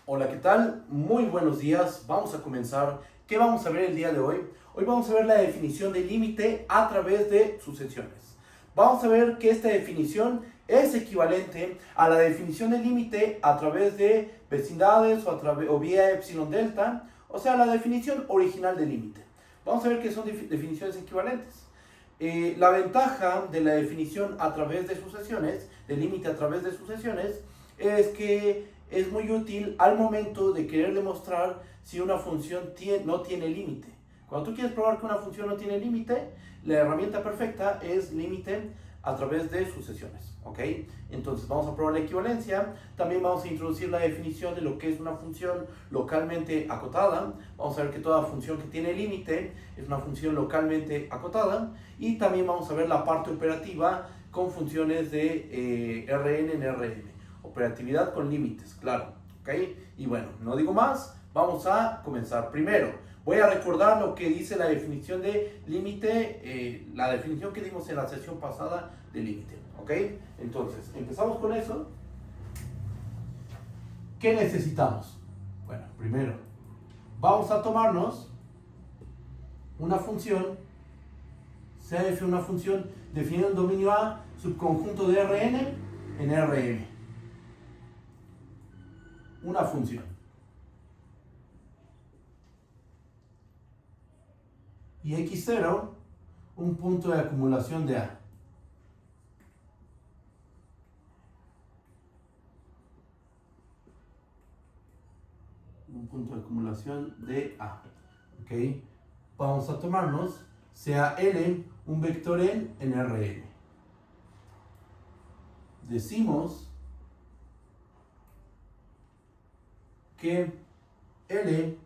Hola, ¿qué tal? Muy buenos días. Vamos a comenzar. ¿Qué vamos a ver el día de hoy? Hoy vamos a ver la definición de límite a través de sucesiones. Vamos a ver que esta definición es equivalente a la definición de límite a través de vecindades o vía epsilon delta, o sea, la definición original de límite. Vamos a ver que son definiciones equivalentes. La ventaja de la definición a través de sucesiones, de límite a través de sucesiones, es que es muy útil al momento de querer demostrar si una función no tiene límite. Cuando tú quieres probar que una función no tiene límite, la herramienta perfecta es límite a través de sucesiones, ¿ok? Entonces vamos a probar la equivalencia. También vamos a introducir la definición de lo que es una función localmente acotada. Vamos a ver que toda función que tiene límite es una función localmente acotada. Y también vamos a ver la parte operativa con funciones de Rn en Rm. Operatividad con límites, claro, ¿ok? Y bueno, no digo más, vamos a comenzar. Primero, voy a recordar lo que dice la definición de límite, la definición que dimos en la sesión pasada de límite, ¿ok? Entonces, empezamos con eso. ¿Qué necesitamos? Bueno, primero, vamos a tomarnos una función, CF, una función definida en dominio A, subconjunto de Rn en Rm. Una función. Y x0, un punto de acumulación de A. Un punto de acumulación de A. ¿Ok? Vamos a tomarnos, sea L, un vector en Rn. Decimos que L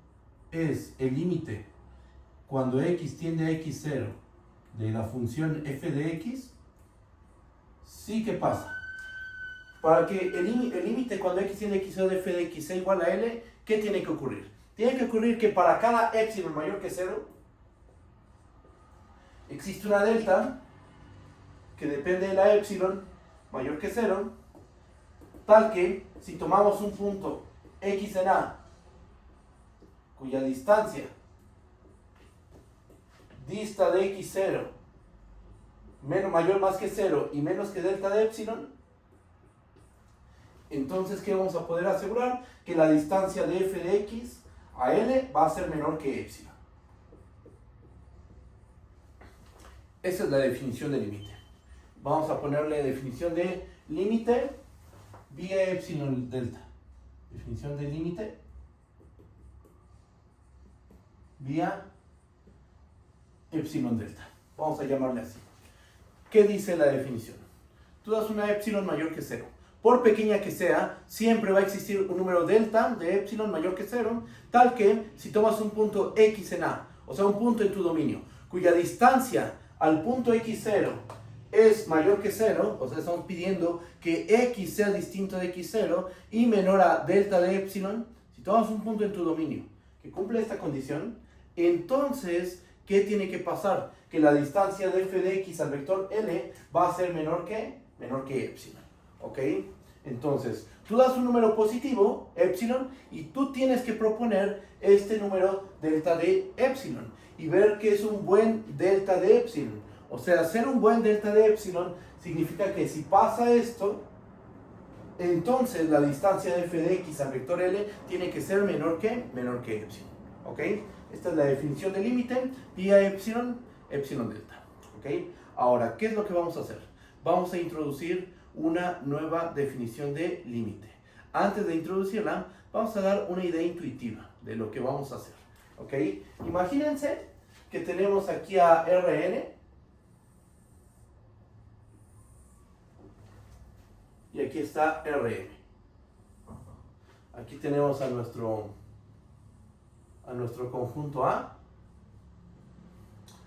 es el límite cuando x tiende a x0 de la función f de x. Sí, ¿qué pasa? Para que el límite cuando x tiende a x0 de f de x sea igual a L, ¿qué tiene que ocurrir? Tiene que ocurrir que para cada epsilon mayor que 0 existe una delta que depende de la epsilon mayor que 0, tal que si tomamos un punto x en A, cuya distancia dista de x0 mayor más que 0 y menos que delta de epsilon, entonces ¿qué vamos a poder asegurar? Que la distancia de f de x a L va a ser menor que epsilon. Esa es la definición de límite. Vamos a ponerle definición de límite vía epsilon delta. Definición de límite vía epsilon delta. Vamos a llamarle así. ¿Qué dice la definición? Tú das una epsilon mayor que 0. Por pequeña que sea, siempre va a existir un número delta de epsilon mayor que 0, tal que si tomas un punto x en A, o sea un punto en tu dominio, cuya distancia al punto x0 es mayor que 0, o sea estamos pidiendo que x sea distinto de x0 y menor a delta de epsilon. Si tomas un punto en tu dominio que cumple esta condición, entonces ¿qué tiene que pasar? Que la distancia de f de x al vector L va a ser menor que epsilon, ¿ok? Entonces, tú das un número positivo, epsilon, y tú tienes que proponer este número delta de epsilon y ver que es un buen delta de epsilon. O sea, ser un buen delta de epsilon significa que si pasa esto, entonces la distancia de f de x al vector L tiene que ser menor que epsilon, ¿ok? Esta es la definición de límite vía epsilon delta, ¿ok? Ahora, ¿qué es lo que vamos a hacer? Vamos a introducir una nueva definición de límite. Antes de introducirla, vamos a dar una idea intuitiva de lo que vamos a hacer, ¿ok? Imagínense que tenemos aquí a Rn y aquí está Rm. Aquí tenemos a nuestro conjunto A.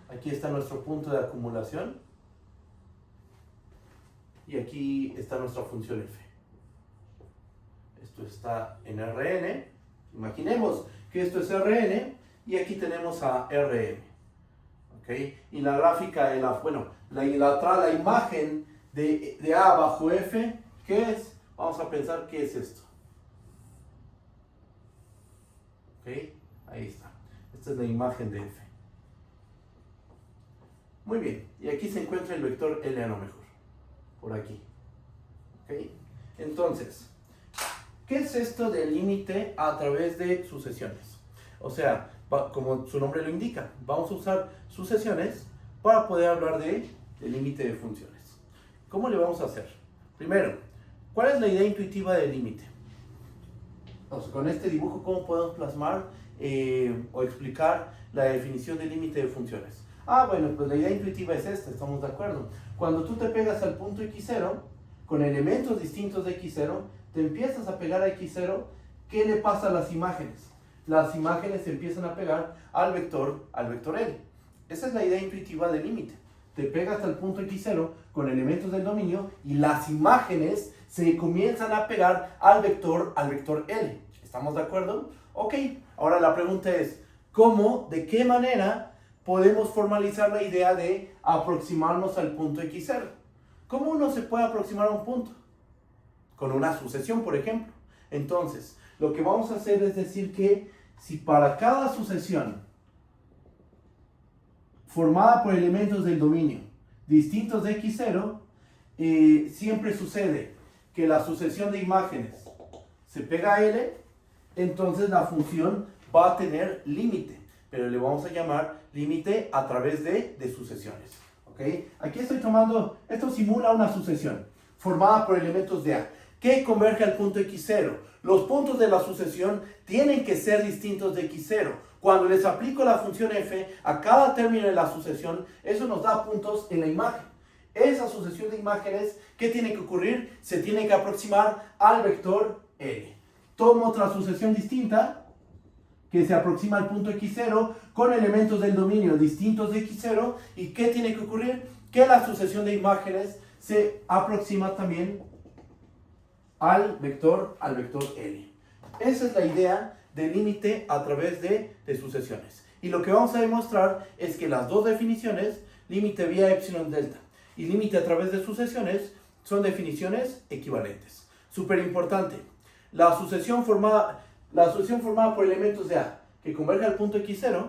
Aquí está nuestro punto de acumulación. Y aquí está nuestra función f. Esto está en Rn. Imaginemos que esto es Rn y aquí tenemos a Rm. ¿Ok? Y la gráfica, la imagen de A bajo f, ¿qué es? Vamos a pensar qué es esto. Ahí está. Esta es la imagen de f. Muy bien, y aquí se encuentra el vector L a lo mejor, por aquí. Entonces, ¿qué es esto del límite a través de sucesiones? O sea, como su nombre lo indica, vamos a usar sucesiones para poder hablar de límite de funciones. ¿Cómo le vamos a hacer? Primero, ¿cuál es la idea intuitiva del límite? O sea, con este dibujo, ¿cómo podemos plasmar o explicar la definición del límite de funciones? Bueno, pues la idea intuitiva es esta, estamos de acuerdo. Cuando tú te pegas al punto x0, con elementos distintos de x0, te empiezas a pegar a x0, ¿qué le pasa a las imágenes? Las imágenes se empiezan a pegar al vector L. Esa es la idea intuitiva del límite. Te pegas al punto x0 con elementos del dominio y las imágenes se comienzan a pegar al vector L. ¿Estamos de acuerdo? Ok, ahora la pregunta es, ¿cómo, de qué manera podemos formalizar la idea de aproximarnos al punto x0? ¿Cómo uno se puede aproximar a un punto? Con una sucesión, por ejemplo. Entonces, lo que vamos a hacer es decir que si para cada sucesión formada por elementos del dominio distintos de x0, siempre sucede que la sucesión de imágenes se pega a L, entonces la función va a tener límite, pero le vamos a llamar límite a través de sucesiones. Aquí estoy tomando, esto simula una sucesión formada por elementos de A que converge al punto x0. Los puntos de la sucesión tienen que ser distintos de x0. Cuando les aplico la función f a cada término de la sucesión, eso nos da puntos en la imagen. Esa sucesión de imágenes, ¿qué tiene que ocurrir? Se tiene que aproximar al vector L. Tomo otra sucesión distinta que se aproxima al punto x0 con elementos del dominio distintos de x0. ¿Y qué tiene que ocurrir? Que la sucesión de imágenes se aproxima también al vector L. Esa es la idea de límite a través de sucesiones. Y lo que vamos a demostrar es que las dos definiciones, límite vía epsilon delta y límite a través de sucesiones, son definiciones equivalentes. Súper importante. La sucesión formada por elementos de A que converge al punto x0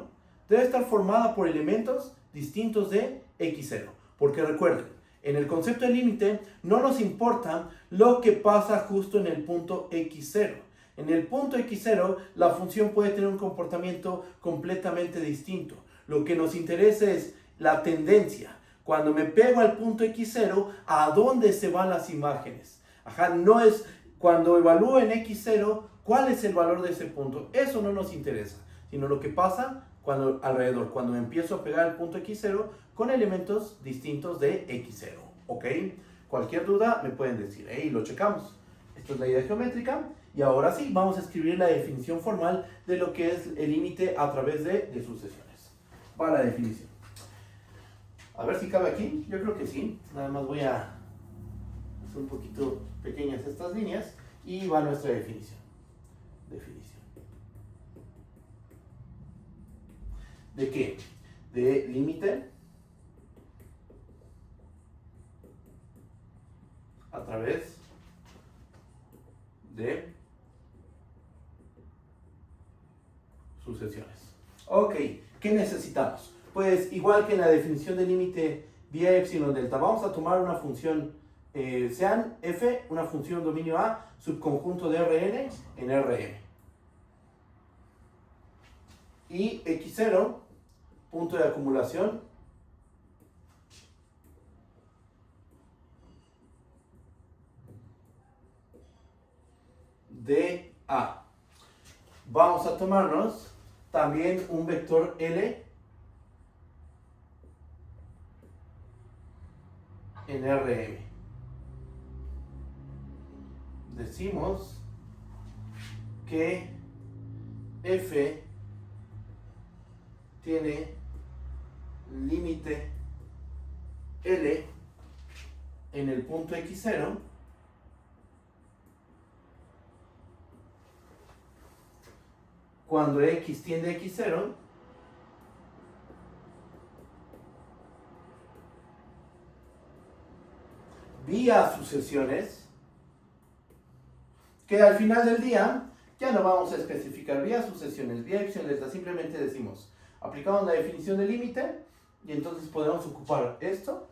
debe estar formada por elementos distintos de x0. Porque recuerden, en el concepto de límite no nos importa lo que pasa justo en el punto x0. En el punto x0 la función puede tener un comportamiento completamente distinto. Lo que nos interesa es la tendencia. Cuando me pego al punto x0, ¿a dónde se van las imágenes? No es cuando evalúo en x0, ¿cuál es el valor de ese punto? Eso no nos interesa, sino lo que pasa alrededor, cuando me empiezo a pegar al punto x0 con elementos distintos de x0. ¿Ok? Cualquier duda me pueden decir, lo checamos. Esto es la idea geométrica. Y ahora sí, vamos a escribir la definición formal de lo que es el límite a través de sucesiones. Para la definición. A ver si cabe aquí. Yo creo que sí. Nada más voy a hacer un poquito pequeñas estas líneas y va nuestra definición. ¿De qué? De límite a través de sucesiones. Ok, ¿qué necesitamos? Pues igual que en la definición de límite vía epsilon delta, vamos a tomar una función sean f, una función dominio A, subconjunto de Rn en Rm. Y x0, punto de acumulación de A. Vamos a tomarnos también un vector L en Rm. Decimos que f tiene límite L en el punto x0 cuando x tiende a x0 vía sucesiones que al final del día Ya no vamos a especificar vía sucesiones, vía epsilon delta, simplemente decimos, aplicamos la definición de límite y entonces podemos ocupar esto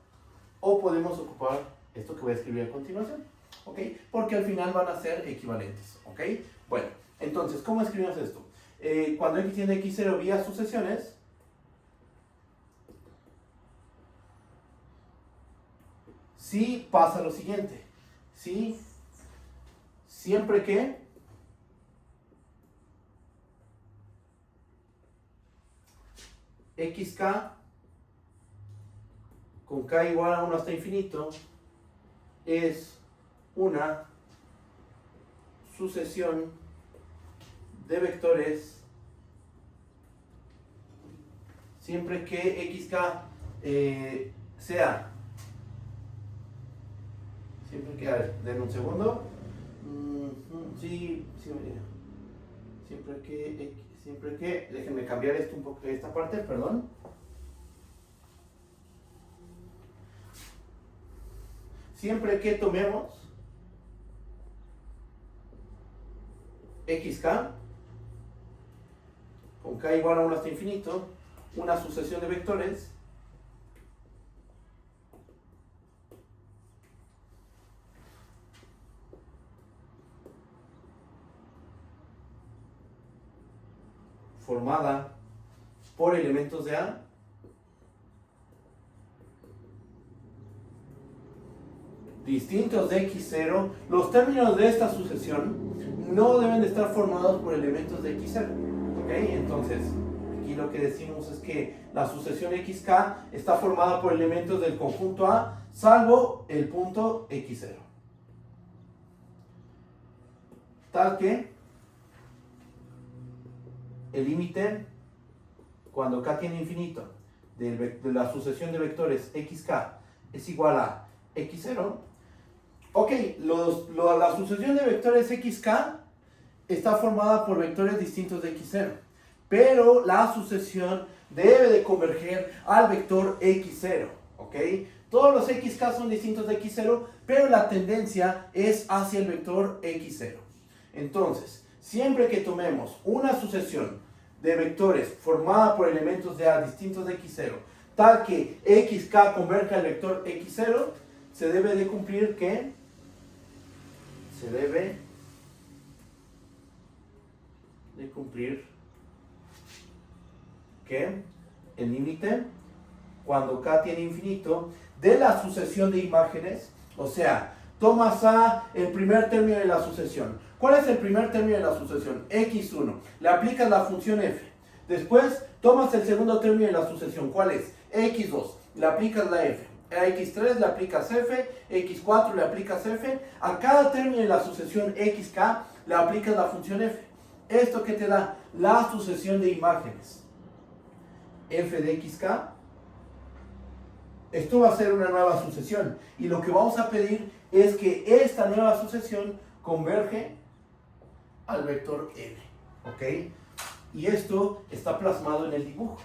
o podemos ocupar esto que voy a escribir a continuación, ¿ok? Porque al final van a ser equivalentes, ¿ok? Bueno, entonces, ¿cómo escribimos esto? Cuando x tiene x0 vía sucesiones, sí pasa lo siguiente, sí, siempre que xk con k igual a 1 hasta infinito es una sucesión de vectores siempre que xk sea, siempre que, a ver, denme un segundo, siempre que, déjenme cambiar esto un poco, esta parte, perdón. Siempre que tomemos xk con k igual a 1 hasta infinito, una sucesión de vectores formada por elementos de A distintos de x0, los términos de esta sucesión no deben de estar formados por elementos de x0, ¿ok? Entonces, aquí lo que decimos es que la sucesión xk está formada por elementos del conjunto A, salvo el punto x0. Tal que el límite, cuando k tiene infinito, de la sucesión de vectores xk es igual a x0. Ok, la sucesión de vectores xk está formada por vectores distintos de x0, pero la sucesión debe de converger al vector x0, ok. Todos los xk son distintos de x0, pero la tendencia es hacia el vector x0. Entonces, siempre que tomemos una sucesión de vectores formada por elementos de A distintos de x0, tal que xk converja al vector x0, se debe de cumplir que el límite, cuando k tiene infinito, de la sucesión de imágenes, o sea, tomas el primer término de la sucesión. ¿Cuál es el primer término de la sucesión? x1. Le aplicas la función f. Después tomas el segundo término de la sucesión. ¿Cuál es? x2. Le aplicas la f. A x3 le aplicas f, x4 le aplicas f, a cada término de la sucesión xk le aplicas la función f. ¿Esto qué te da? La sucesión de imágenes f de xk. Esto va a ser una nueva sucesión y lo que vamos a pedir es que esta nueva sucesión converge al vector n, ¿ok? Y esto está plasmado en el dibujo.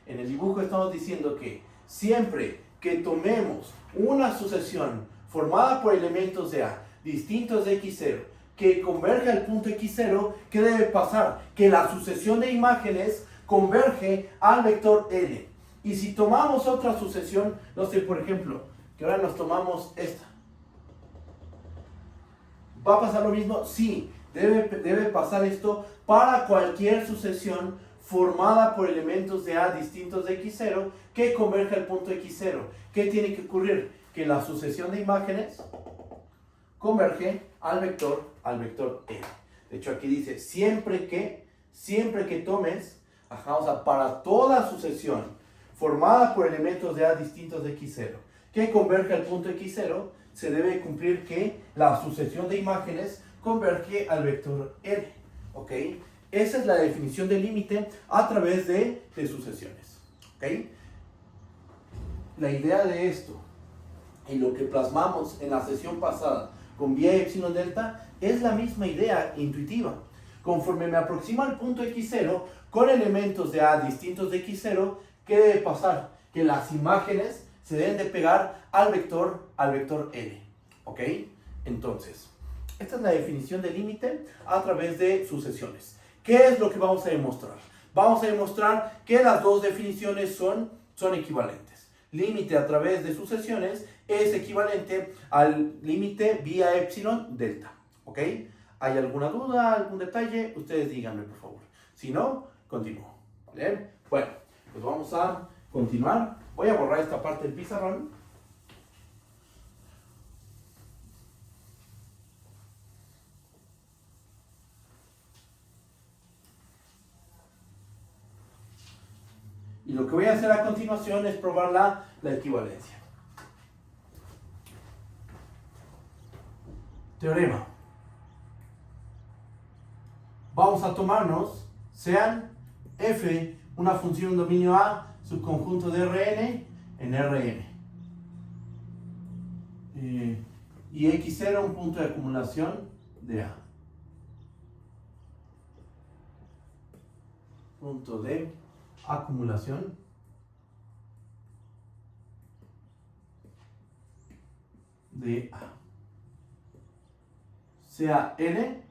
En el dibujo estamos diciendo que siempre que tomemos una sucesión formada por elementos de A distintos de x0 que converge al punto x0, ¿qué debe pasar? Que la sucesión de imágenes converge al vector n. Y si tomamos otra sucesión, no sé, por ejemplo, que ahora nos tomamos esta, ¿va a pasar lo mismo? Sí, debe pasar esto para cualquier sucesión formada por elementos de A distintos de x0 que converge al punto x0. ¿Qué tiene que ocurrir? Que la sucesión de imágenes converge al vector n. De hecho, aquí dice, siempre que tomes, o sea, para toda sucesión formada por elementos de A distintos de x0 que converge al punto x0, se debe cumplir que la sucesión de imágenes converge al vector n, ¿ok? Esa es la definición de límite a través de sucesiones, ¿ok? La idea de esto y lo que plasmamos en la sesión pasada con vía epsilon delta es la misma idea intuitiva. Conforme me aproximo al punto x0 con elementos de A distintos de x0, ¿qué debe pasar? Que las imágenes se deben de pegar al vector n, ¿ok? Entonces, Esta es la definición de límite a través de sucesiones. ¿Qué es lo que vamos a demostrar? Vamos a demostrar que las dos definiciones son equivalentes. Límite a través de sucesiones es equivalente al límite vía epsilon delta. ¿Ok? ¿Hay alguna duda, algún detalle? Ustedes díganme, por favor. Si no, continúo. ¿Vale? Bueno, pues vamos a continuar. Voy a borrar esta parte del pizarrón. Y lo que voy a hacer a continuación es probar la equivalencia. Teorema. Vamos a tomarnos, sean f una función dominio A, subconjunto de Rn en Rn. Y x0 un punto de acumulación de A. Punto de acumulación de A. Sea N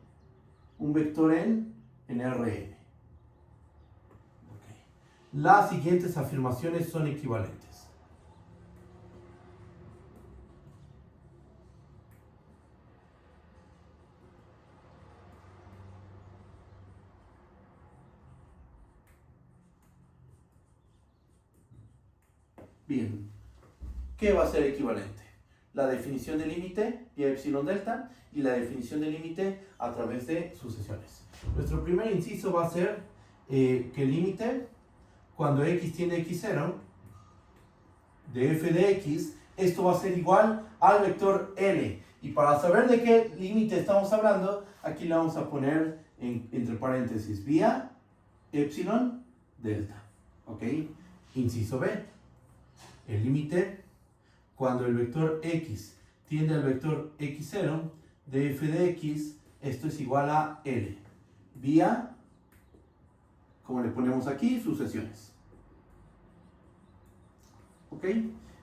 un vector en Rn. Okay. Las siguientes afirmaciones son equivalentes. Bien, ¿qué va a ser equivalente? La definición de límite vía epsilon delta y la definición de límite a través de sucesiones. Nuestro primer inciso va a ser que el límite, cuando x tiende a x0, de f de x, esto va a ser igual al vector n. Y para saber de qué límite estamos hablando, aquí le vamos a poner entre paréntesis vía epsilon delta. ¿Ok? Inciso B. El límite, cuando el vector x tiende al vector x0 de f de x, esto es igual a L, vía, como le ponemos aquí, sucesiones. ¿Ok?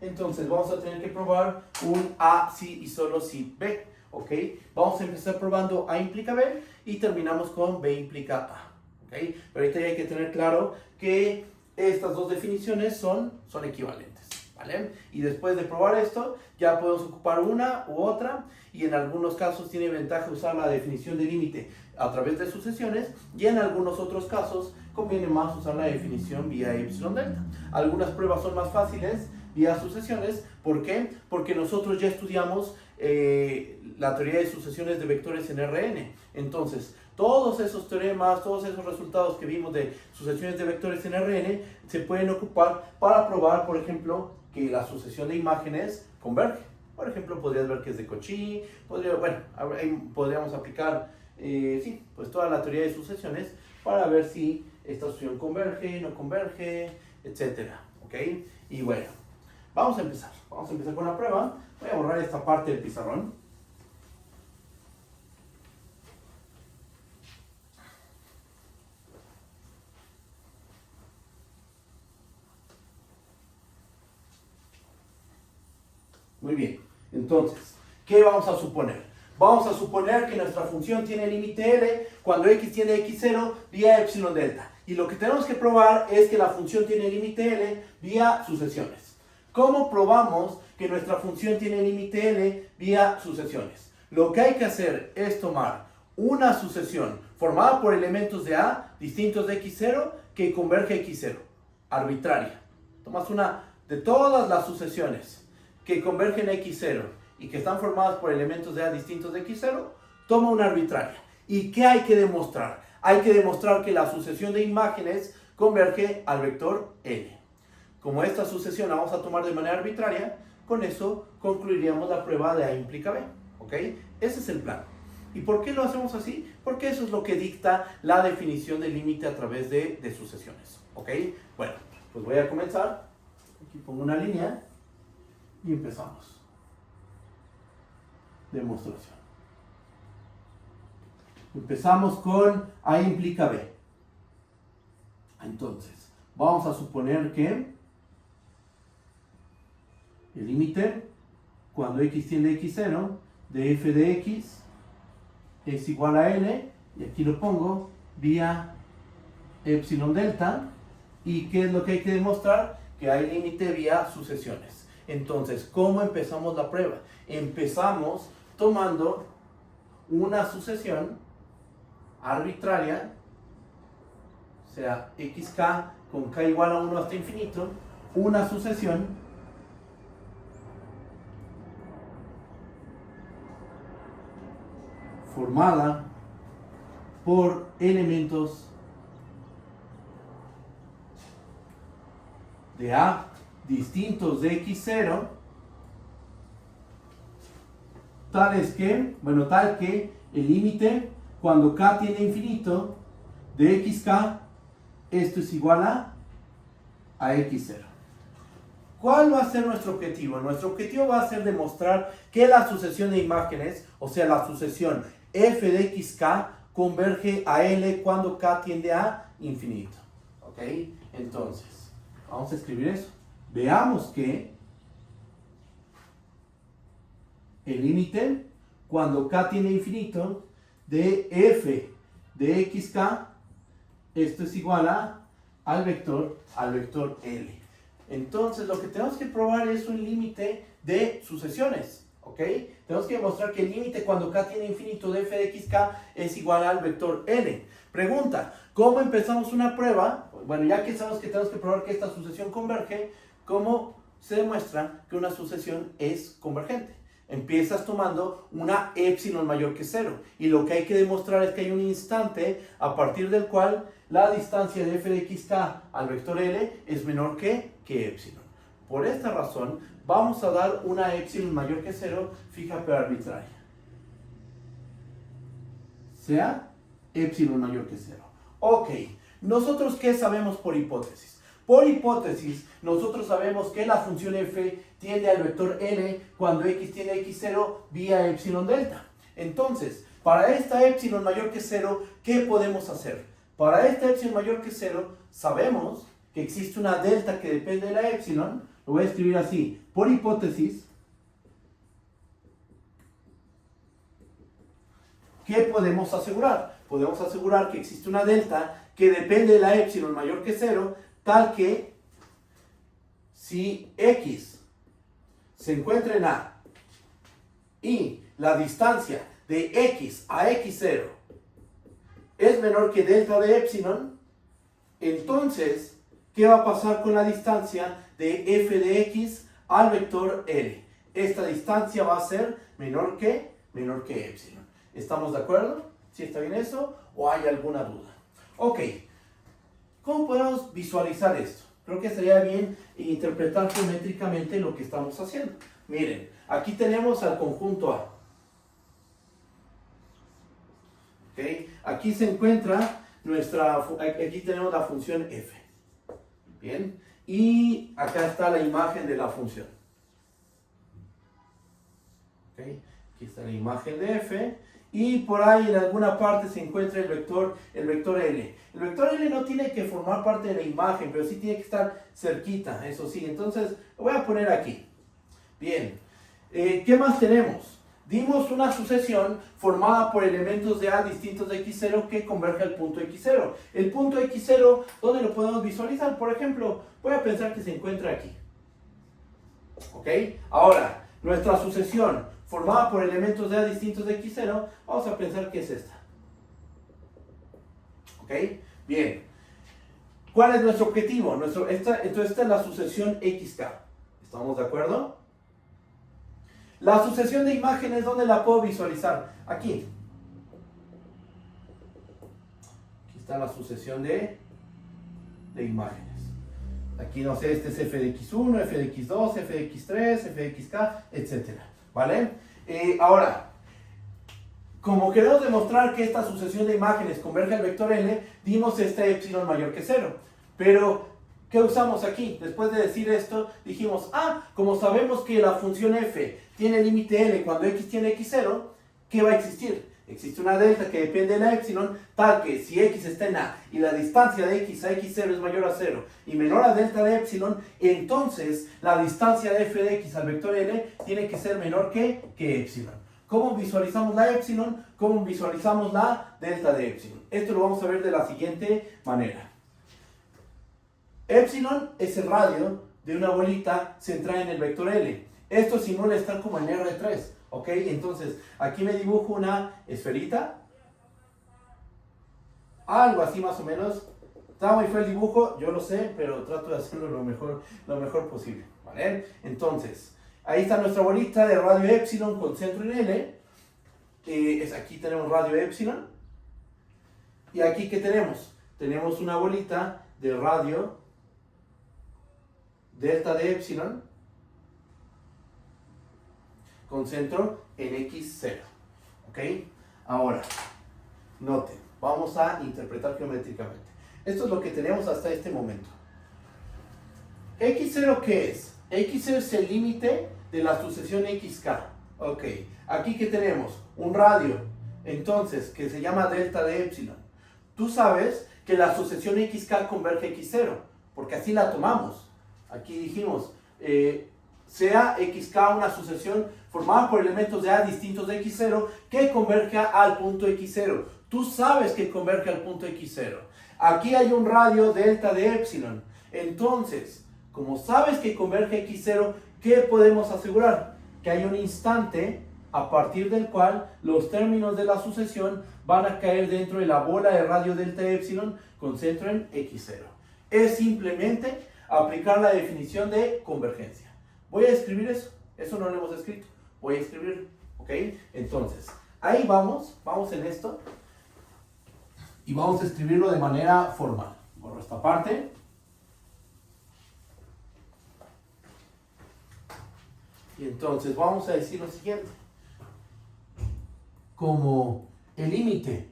Entonces vamos a tener que probar un A sí y solo sí B. ¿Ok? Vamos a empezar probando A implica B y terminamos con B implica A. ¿Ok? Pero ahorita ya hay que tener claro que estas dos definiciones son equivalentes. ¿Vale? Y después de probar esto, ya podemos ocupar una u otra, y en algunos casos tiene ventaja usar la definición de límite a través de sucesiones, y en algunos otros casos conviene más usar la definición vía epsilon delta. Algunas pruebas son más fáciles vía sucesiones. ¿Por qué? Porque nosotros ya estudiamos la teoría de sucesiones de vectores en Rn. Entonces, todos esos teoremas, todos esos resultados que vimos de sucesiones de vectores en Rn se pueden ocupar para probar, por ejemplo, que la sucesión de imágenes converge. Por ejemplo, podrías ver que es de Cauchy, podríamos aplicar pues toda la teoría de sucesiones para ver si esta sucesión converge, no converge, etc. ¿Ok? Y bueno, vamos a empezar con la prueba. Voy a borrar esta parte del pizarrón. Muy bien, entonces, ¿qué vamos a suponer? Vamos a suponer que nuestra función tiene límite L cuando x tiende a x0 vía epsilon delta. Y lo que tenemos que probar es que la función tiene límite L vía sucesiones. ¿Cómo probamos que nuestra función tiene límite L vía sucesiones? Lo que hay que hacer es tomar una sucesión formada por elementos de A distintos de x0 que converge a x0, arbitraria. Tomas una de todas las sucesiones que convergen a x0 y que están formadas por elementos de A distintos de x0, toma una arbitraria. ¿Y qué hay que demostrar? Hay que demostrar que la sucesión de imágenes converge al vector n. Como esta sucesión la vamos a tomar de manera arbitraria, con eso concluiríamos la prueba de A implica B. ¿Ok? Ese es el plan. ¿Y por qué lo hacemos así? Porque eso es lo que dicta la definición del límite a través de sucesiones. ¿Ok? Bueno, pues voy a comenzar. Aquí pongo una línea. Y empezamos. Demostración. Empezamos con A implica B. Entonces, vamos a suponer que el límite, cuando x tiende a x0, de f de x es igual a L, y aquí lo pongo, vía epsilon delta. ¿Y qué es lo que hay que demostrar? Que hay límite vía sucesiones. Entonces, ¿cómo empezamos la prueba? Empezamos tomando una sucesión arbitraria, o sea, xk con k igual a 1 hasta infinito, una sucesión formada por elementos de A distintos de x0, tal que el límite cuando k tiende a infinito de xk, esto es igual a x0. ¿Cuál va a ser nuestro objetivo? Nuestro objetivo va a ser demostrar que la sucesión de imágenes, o sea, la sucesión f de xk, converge a L cuando k tiende a infinito. ¿Ok? Entonces, vamos a escribir eso. Veamos que el límite cuando k tiende a infinito de f de xk, esto es igual al vector L. Entonces, lo que tenemos que probar es un límite de sucesiones, ¿ok? Tenemos que demostrar que el límite cuando k tiende a infinito de f de xk es igual al vector L. Pregunta, ¿cómo empezamos una prueba? Bueno, ya que sabemos que tenemos que probar que esta sucesión converge, ¿cómo se demuestra que una sucesión es convergente? Empiezas tomando una epsilon mayor que 0, y lo que hay que demostrar es que hay un instante a partir del cual la distancia de f de xk al vector L es menor que epsilon. Por esta razón vamos a dar una epsilon mayor que 0 fija pero arbitraria, sea epsilon mayor que 0. Ok, ¿nosotros qué sabemos por hipótesis? Por hipótesis, nosotros sabemos que la función f tiende al vector L cuando x tiende a x0 vía epsilon delta. Entonces, para esta epsilon mayor que 0, ¿qué podemos hacer? Para esta epsilon mayor que 0, sabemos que existe una delta que depende de la epsilon. Lo voy a escribir así. Por hipótesis, ¿qué podemos asegurar? Podemos asegurar que existe una delta que depende de la epsilon mayor que 0, tal que si x se encuentra en A y la distancia de x a x0 es menor que delta de epsilon, entonces, ¿qué va a pasar con la distancia de f de x al vector L? Esta distancia va a ser menor que epsilon. ¿Estamos de acuerdo? ¿Sí está bien eso? ¿O hay alguna duda? Ok. ¿Cómo podemos visualizar esto? Creo que estaría bien interpretar geométricamente lo que estamos haciendo. Miren, aquí tenemos al conjunto A. ¿Okay? Aquí se encuentra aquí tenemos la función f. Bien, y acá está la imagen de la función. ¿Okay? Aquí está la imagen de f. Y por ahí en alguna parte se encuentra el vector L. El vector L no tiene que formar parte de la imagen, pero sí tiene que estar cerquita, eso sí. Entonces, lo voy a poner aquí. Bien, ¿qué más tenemos? Dimos una sucesión formada por elementos de A distintos de x0 que converge al punto x0. El punto x0, ¿dónde lo podemos visualizar? Por ejemplo, voy a pensar que se encuentra aquí. ¿Ok? Ahora, nuestra sucesión formada por elementos de A distintos de x0, vamos a pensar que es esta. ¿Ok? Bien. ¿Cuál es nuestro objetivo? Entonces esta es la sucesión xk. ¿Estamos de acuerdo? La sucesión de imágenes, ¿dónde la puedo visualizar? Aquí. Aquí está la sucesión de imágenes. Aquí, no sé, este es f de x1, f de x2, f de x3, f de xk, etc. ¿Vale? Ahora, como queremos demostrar que esta sucesión de imágenes converge al vector L, dimos este epsilon mayor que 0. Pero, ¿qué usamos aquí? Después de decir esto, dijimos, como sabemos que la función f tiene límite L cuando x tiene x0, ¿qué va a existir? Existe una delta que depende de la epsilon, tal que si x está en A y la distancia de x a x0 es mayor a 0 y menor a delta de epsilon, entonces la distancia de f de x al vector L tiene que ser menor que epsilon. ¿Cómo visualizamos la epsilon? ¿Cómo visualizamos la delta de epsilon? Esto lo vamos a ver de la siguiente manera. Epsilon es el radio de una bolita centrada en el vector L. Esto simula estar como en R3, ¿ok? Entonces, aquí me dibujo una esferita. Algo así más o menos. Está muy feo el dibujo, yo lo sé, pero trato de hacerlo lo mejor posible, ¿vale? Entonces, ahí está nuestra bolita de radio epsilon con centro en L. Aquí tenemos radio epsilon. Y aquí, ¿qué tenemos? Tenemos una bolita de radio delta de epsilon con centro en X0. ¿Ok? Ahora, noten, vamos a interpretar geométricamente. Esto es lo que tenemos hasta este momento. ¿X0 qué es? X0 es el límite de la sucesión XK. Ok, aquí que tenemos un radio, entonces, que se llama delta de epsilon. Tú sabes que la sucesión XK converge a X0, porque así la tomamos. Aquí dijimos, sea XK una sucesión formada por elementos de A distintos de X0 que converge al punto X0. Tú sabes que converge al punto X0. Aquí hay un radio delta de epsilon. Entonces, como sabes que converge a X0, ¿qué podemos asegurar? Que hay un instante a partir del cual los términos de la sucesión van a caer dentro de la bola de radio delta epsilon con centro en X0. Es simplemente aplicar la definición de convergencia. Voy a escribir eso no lo hemos escrito, voy a escribirlo, ¿ok? Entonces, ahí vamos en esto y vamos a escribirlo de manera formal. Borro esta parte. Y entonces vamos a decir lo siguiente. Como el límite,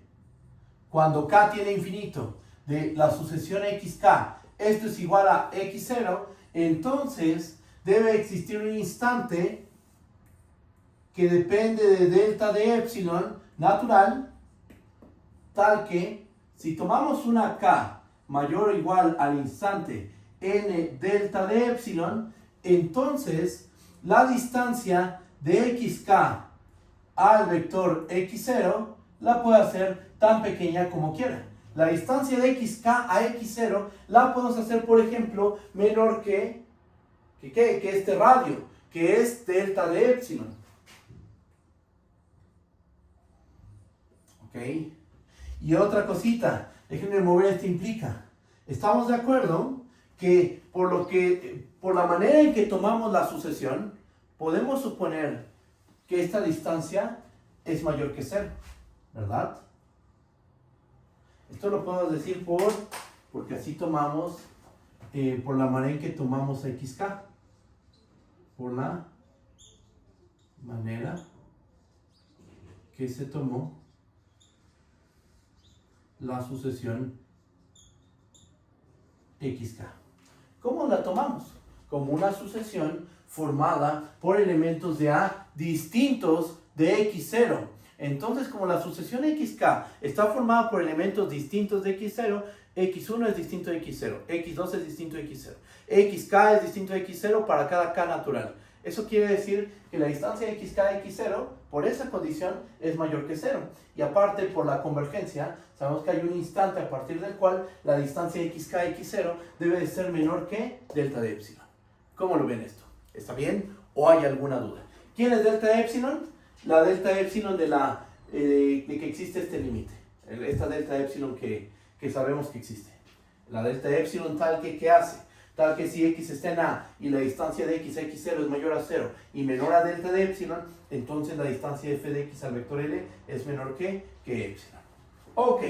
cuando k tiene infinito, de la sucesión xk, esto es igual a x0, entonces debe existir un instante que depende de delta de epsilon natural, tal que si tomamos una k mayor o igual al instante n delta de epsilon, entonces la distancia de xk al vector x0 la puedo hacer tan pequeña como quiera. La distancia de xk a x0 la podemos hacer, por ejemplo, menor que este radio, que es delta de epsilon. ¿Ok? Y otra cosita, déjenme mover este implica. Estamos de acuerdo que por la manera en que tomamos la sucesión, podemos suponer que esta distancia es mayor que 0, ¿verdad? Esto lo podemos decir porque así tomamos, por la manera en que tomamos xk, por la manera que se tomó la sucesión xk. ¿Cómo la tomamos? Como una sucesión formada por elementos de A distintos de x0. Entonces, como la sucesión xk está formada por elementos distintos de x0, x1 es distinto de x0, x2 es distinto de x0, xk es distinto de x0 para cada k natural. Eso quiere decir que la distancia de xk a x0, por esa condición, es mayor que 0. Y aparte, por la convergencia, sabemos que hay un instante a partir del cual la distancia de xk a x0 debe de ser menor que delta de epsilon. ¿Cómo lo ven esto? ¿Está bien? ¿O hay alguna duda? ¿Quién es delta de epsilon? La delta de epsilon de que existe este límite. Esta delta de epsilon que sabemos que existe. La delta de epsilon tal que ¿qué hace? Tal que si x está en A y la distancia de x a x0 es mayor a 0 y menor a delta de epsilon, entonces la distancia de f de x al vector L es menor que epsilon. Ok,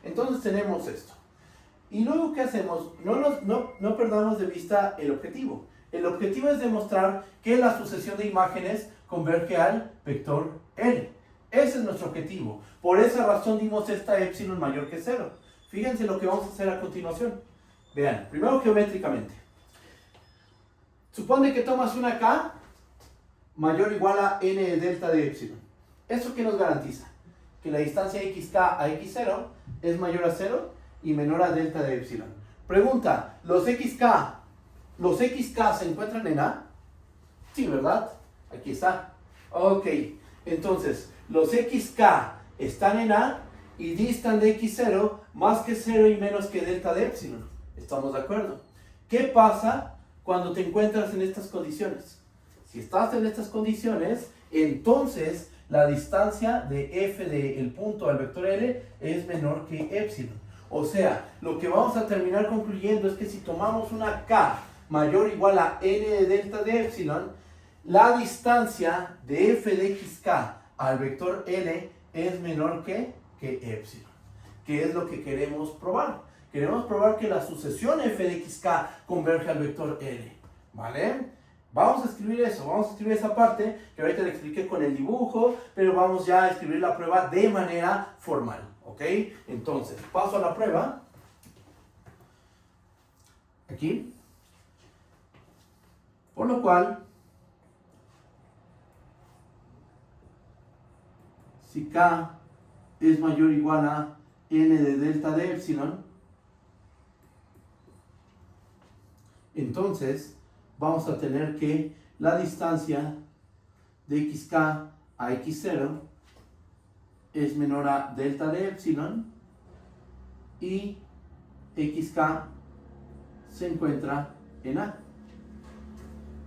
entonces tenemos esto. Y luego, ¿qué hacemos? No perdamos de vista el objetivo. El objetivo es demostrar que la sucesión de imágenes converge al vector L. Ese es nuestro objetivo. Por esa razón dimos esta epsilon mayor que 0. Fíjense lo que vamos a hacer a continuación. Vean, primero geométricamente. Supone que tomas una k mayor o igual a n de delta de epsilon. ¿Eso qué nos garantiza? Que la distancia xk a x0 es mayor a 0 y menor a delta de epsilon. Pregunta, ¿los xk se encuentran en A? Sí, ¿verdad? Aquí está. Ok, Entonces, los xk están en A y distan de x0 más que 0 y menos que delta de epsilon. ¿Estamos de acuerdo? ¿Qué pasa cuando te encuentras en estas condiciones? Si estás en estas condiciones, entonces la distancia de f del punto al vector L es menor que epsilon. O sea, lo que vamos a terminar concluyendo es que si tomamos una k mayor o igual a n de delta de epsilon, la distancia de f de xk al vector L es menor que epsilon. ¿Qué es lo que queremos probar? Queremos probar que la sucesión f de xk converge al vector L. ¿Vale? Vamos a escribir eso, vamos a escribir esa parte que ahorita le expliqué con el dibujo, pero vamos ya a escribir la prueba de manera formal. ¿Ok? Entonces, paso a la prueba. Aquí. Por lo cual, si k es mayor o igual a n de delta de epsilon, entonces vamos a tener que la distancia de xk a x0 es menor a delta de epsilon y xk se encuentra en A.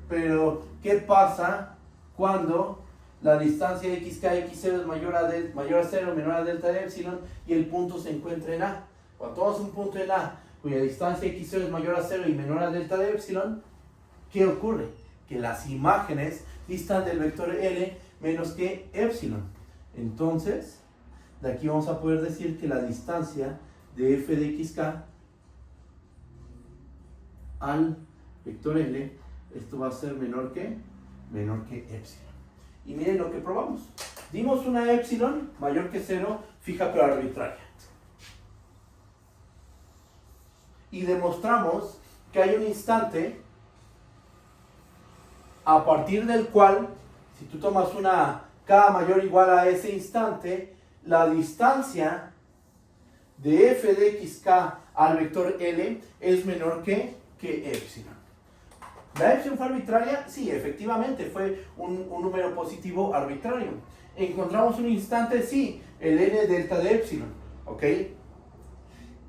Pero, ¿qué pasa cuando la distancia de xk a x0 es mayor a 0, menor a delta de epsilon y el punto se encuentra en A? Cuando tomamos un punto en A cuya distancia x0 es mayor a 0 y menor a delta de epsilon, ¿qué ocurre? Que las imágenes distan del vector L menos que epsilon. Entonces, de aquí vamos a poder decir que la distancia de f de xk al vector L, esto va a ser menor que epsilon. Y miren lo que probamos. Dimos una epsilon mayor que 0, fija pero arbitraria. Y demostramos que hay un instante a partir del cual, si tú tomas una k mayor o igual a ese instante, la distancia de f de xk al vector L es menor que epsilon. ¿La epsilon fue arbitraria? Sí, efectivamente, fue un número positivo arbitrario. ¿Encontramos un instante? Sí, el n delta de epsilon. ¿Ok?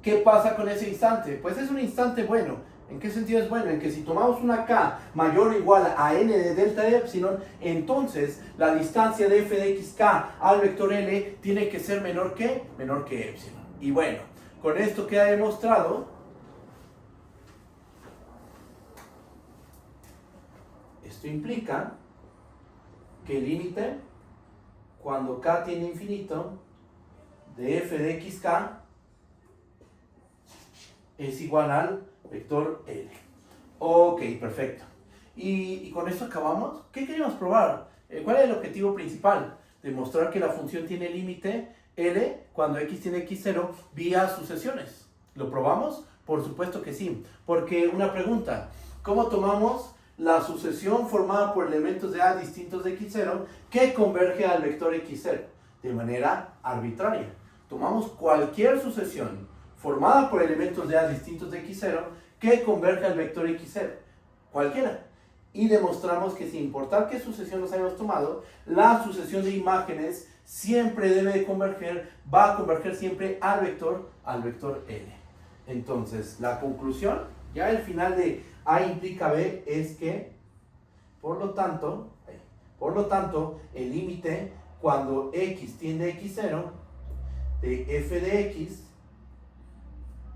¿Qué pasa con ese instante? Pues es un instante bueno. ¿En qué sentido es bueno? En que si tomamos una k mayor o igual a n de delta de epsilon, entonces la distancia de f de xk al vector L tiene que ser menor que epsilon. Y bueno, con esto queda demostrado esto implica que el límite cuando k tiene infinito de f de xk es igual al vector L. Ok, perfecto. Y con esto acabamos. ¿Qué queríamos probar? ¿Cuál es el objetivo principal? Demostrar que la función tiene límite L cuando x tiene x0 vía sucesiones. ¿Lo probamos? Por supuesto que sí. Porque una pregunta, ¿cómo tomamos la sucesión formada por elementos de A distintos de x0 que converge al vector x0? De manera arbitraria. Tomamos cualquier sucesión formada por elementos de A distintos de x0 que converge al vector x0, cualquiera. Y demostramos que sin importar qué sucesión nos hayamos tomado, la sucesión de imágenes siempre debe de converger, va a converger siempre al vector L. Entonces, la conclusión, ya el final de A implica B, es que, por lo tanto, el límite cuando x tiende a x0 de f de x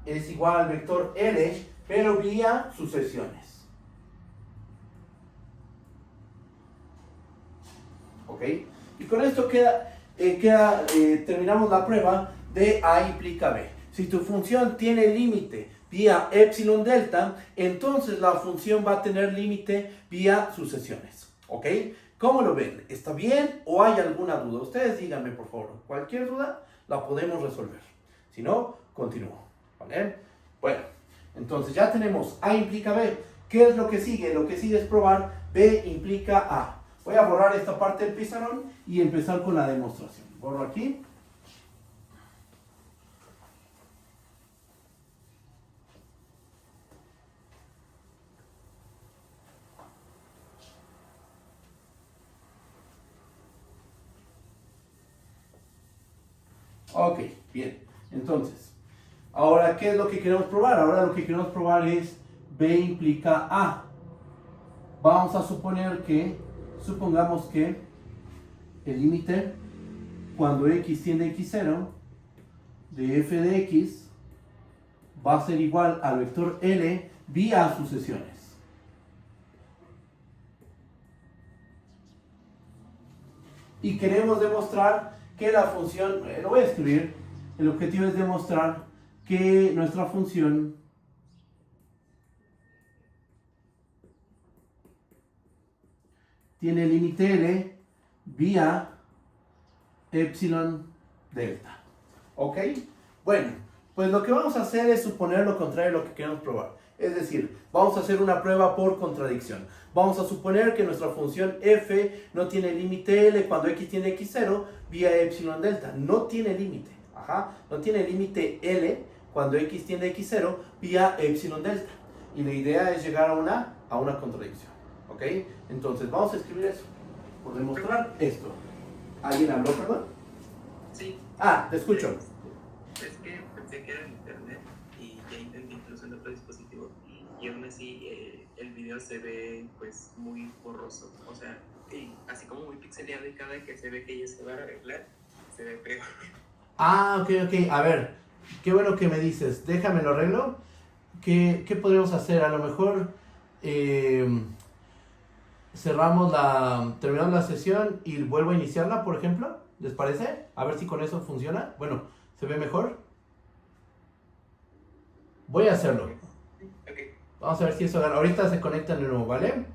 es igual al vector L, pero vía sucesiones. ¿Ok? Y con esto terminamos la prueba de A implica B. Si tu función tiene límite vía epsilon delta, entonces la función va a tener límite vía sucesiones. ¿Ok? ¿Cómo lo ven? ¿Está bien o hay alguna duda? Ustedes díganme, por favor. Cualquier duda la podemos resolver. Si no, continúo. ¿Vale? Bueno, entonces ya tenemos A implica B. ¿Qué es lo que sigue? Lo que sigue es probar B implica A. Voy a borrar esta parte del pizarrón y empezar con la demostración. Borro aquí. Ok, bien. Entonces, ahora, ¿qué es lo que queremos probar? Ahora lo que queremos probar es B implica A. Vamos a supongamos que el límite cuando x tiende a x0 de f de x va a ser igual al vector L vía sucesiones. Y queremos demostrar que la función, lo voy a escribir, el objetivo es demostrar que nuestra función tiene límite L vía epsilon delta. ¿Ok? Bueno, pues lo que vamos a hacer es suponer lo contrario de lo que queremos probar. Es decir, vamos a hacer una prueba por contradicción. Vamos a suponer que nuestra función f no tiene límite L cuando x tiende a x0 vía epsilon delta. No tiene límite. No tiene límite L cuando x tiende a x0 vía epsilon delta. Y la idea es llegar a una contradicción. ¿Ok? Entonces vamos a escribir eso. Por demostrar esto. ¿Alguien habló, perdón? Sí. Te escucho. Es que pensé que era en internet y ya intenté incluso en otro dispositivo y aún así el video se ve pues muy borroso, o sea, así como muy pixeleado, y cada que se ve que ya se va a arreglar, se ve peor. Ok. A ver, qué bueno que me dices. Déjame lo arreglo. ¿Qué podríamos hacer? A lo mejor terminamos la sesión y vuelvo a iniciarla, por ejemplo. ¿Les parece? A ver si con eso funciona. Bueno, ¿se ve mejor? Voy a hacerlo. Okay. Vamos a ver si eso gana. Ahorita se conectan de nuevo, ¿vale?